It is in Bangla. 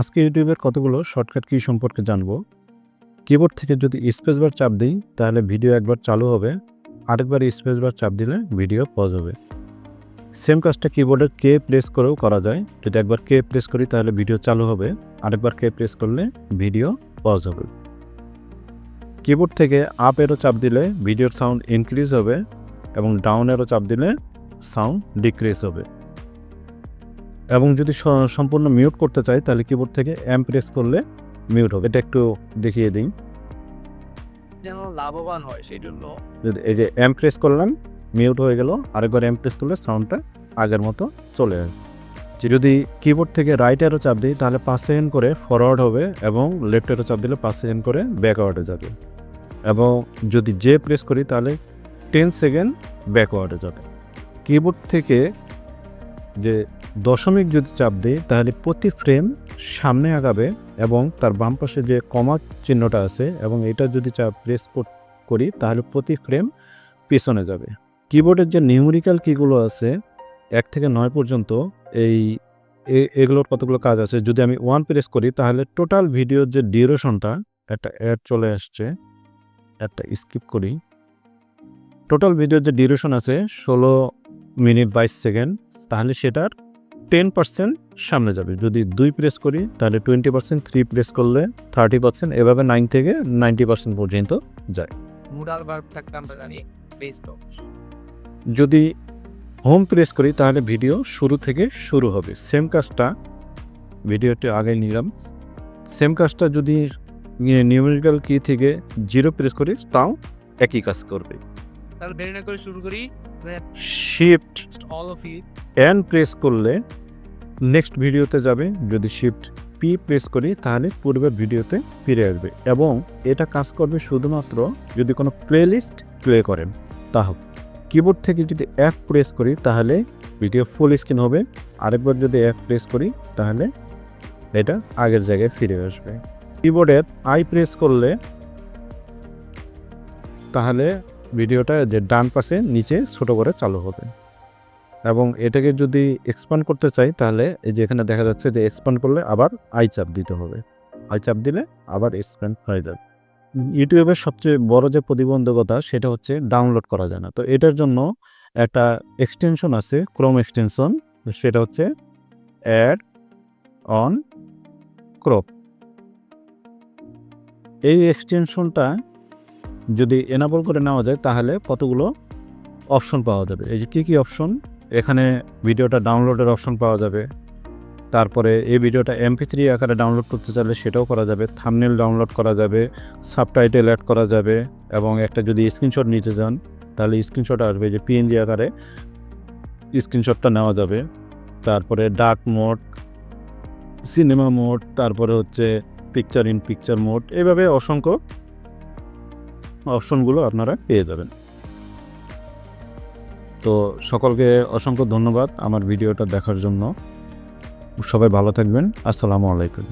আজকে ইউটিউবের কতগুলো শর্টকাট কি সম্পর্কে জানবো। কিবোর্ড থেকে যদি স্পেস বার চাপ দিই তাহলে ভিডিও একবার চালু হবে, আরেকবার স্পেস বার চাপ দিলে ভিডিও পজ হবে। সেম কাজটা কিবোর্ডের কে প্রেস করেও করা যায়। যদি একবার কে প্রেস করি তাহলে ভিডিও চালু হবে, আরেকবার কে প্রেস করলে ভিডিও পজ হবে। কিবোর্ড থেকে আপ এরো চাপ দিলে ভিডিওর সাউন্ড ইনক্রিজ হবে এবং ডাউন এরো চাপ দিলে সাউন্ড ডিক্রিজ হবে। এবং যদি সম্পূর্ণ মিউট করতে চাই তাহলে কিবোর্ড থেকে এম প্রেস করলে মিউট হবে। এটা একটু দেখিয়ে দিই। যেন লাভবান হয় সেই জন্য এই যে এম প্রেস করলাম, মিউট হয়ে গেল, আরেকবার এম প্রেস করলে সাউন্ডটা আগের মতো চলে আসবে। যদি কিবোর্ড থেকে রাইট অ্যারো চাপ দিই তাহলে 5 সেকেন্ড করে ফরওয়ার্ড হবে এবং লেফট অ্যারো চাপ দিলে 5 সেকেন্ড করে ব্যাকওয়ার্ডে যাবে। এবং যদি জে প্রেস করি তাহলে 10 সেকেন্ড ব্যাকওয়ার্ডে যাবে। কিবোর্ড থেকে যে দশমিক যদি চাপ দিই তাহলে প্রতি ফ্রেম সামনে আগাবে এবং তার বাম পাশে যে কমা চিহ্নটা আছে এবং এটা যদি চাপ প্রেস করি তাহলে প্রতি ফ্রেম পিছনে যাবে। কিবোর্ডের যে নিউমেরিক্যাল কিগুলো আছে 1 থেকে 9 পর্যন্ত, এগুলোর কতগুলো কাজ আছে। যদি আমি 1 প্রেস করি তাহলে টোটাল ভিডিওর যে ডিউরেশনটা, একটা অ্যাড চলে আসছে, একটা স্কিপ করি। টোটাল ভিডিওর যে ডিউরেশন আছে 16 মিনিট 22 সেকেন্ড, তাহলে সেটার 10% সামনে যাবে। যদি 2 প্রেস করি তাহলে 20%, 3 প্রেস করলে 30%, এভাবে 9 থেকে 90% পর্যন্ত যায়। মুডাল ভার্ব থাকতে আমরা জানি বেস বক্স। যদি হোম প্রেস করি তাহলে ভিডিও শুরু থেকে শুরু হবে। সেম কাজটা ভিডিওটি আগে নিলাম। সেম কাজটা যদি নিউমেরিক্যাল কি থেকে 0 প্রেস করি তাও একই কাজ করবে। তাহলে দেরি না করে শুরু করি। Shift all of it N press করলে নেক্সট ভিডিওতে যাবে। যদি শিফট পি প্রেস করি তাহলে পূর্বের ভিডিওতে ফিরে আসবে। এবং এটা কাজ করবে শুধুমাত্র যদি কোনো প্লেলিস্ট প্লে করেন তাহলে। কিবোর্ড থেকে যদি এক প্রেস করি তাহলে ভিডিও ফুল স্ক্রিন হবে, আরেকবার যদি এক প্রেস করি তাহলে এটা আগের জায়গায় ফিরে আসবে। কিবোর্ডের আই প্রেস করলে তাহলে ভিডিওটা যে ডান পাশে নিচে ছোট করে চালু হবে। এবং এটাকে যদি এক্সপ্যান্ড করতে চাই তাহলে এই যে এখানে দেখা যাচ্ছে যে এক্সপ্যান্ড করলে আবার আই চাপ দিতে হবে। আই চাপ দিলে আবার এক্সপ্যান্ড হয়ে যাবে। ইউটিউবের সবচেয়ে বড় যে প্রতিবন্ধকতা সেটা হচ্ছে ডাউনলোড করা যায় না। তো এটার জন্য একটা এক্সটেনশন আছে, ক্রোম এক্সটেনশন, সেটা হচ্ছে অ্যাড অন ক্রপ। এই এক্সটেনশনটা যদি এনাবল করে নেওয়া যায় তাহলে কতগুলো অপশন পাওয়া যাবে। এই যে কী অপশন, এখানে ভিডিওটা ডাউনলোডের অপশন পাওয়া যাবে। তারপরে এই ভিডিওটা MP3 আকারে ডাউনলোড করতে চাইলে সেটাও করা যাবে। থাম্বনেল ডাউনলোড করা যাবে, সাবটাইটেল অ্যাড করা যাবে এবং একটা যদি স্ক্রিনশট নিতে যান তাহলে স্ক্রিনশট আসবে যে PNG আকারে স্ক্রিনশটটা নেওয়া যাবে। তারপরে ডার্ক মোড, সিনেমা মোড, তারপরে হচ্ছে পিকচার ইন পিকচার মোড, এইভাবে অসংখ্য অপশনগুলো আপনারা পেয়ে যাবেন। তো সকলকে অসংখ্য ধন্যবাদ আমার ভিডিওটা দেখার জন্য। সবাই ভালো থাকবেন। আসসালামু আলাইকুম।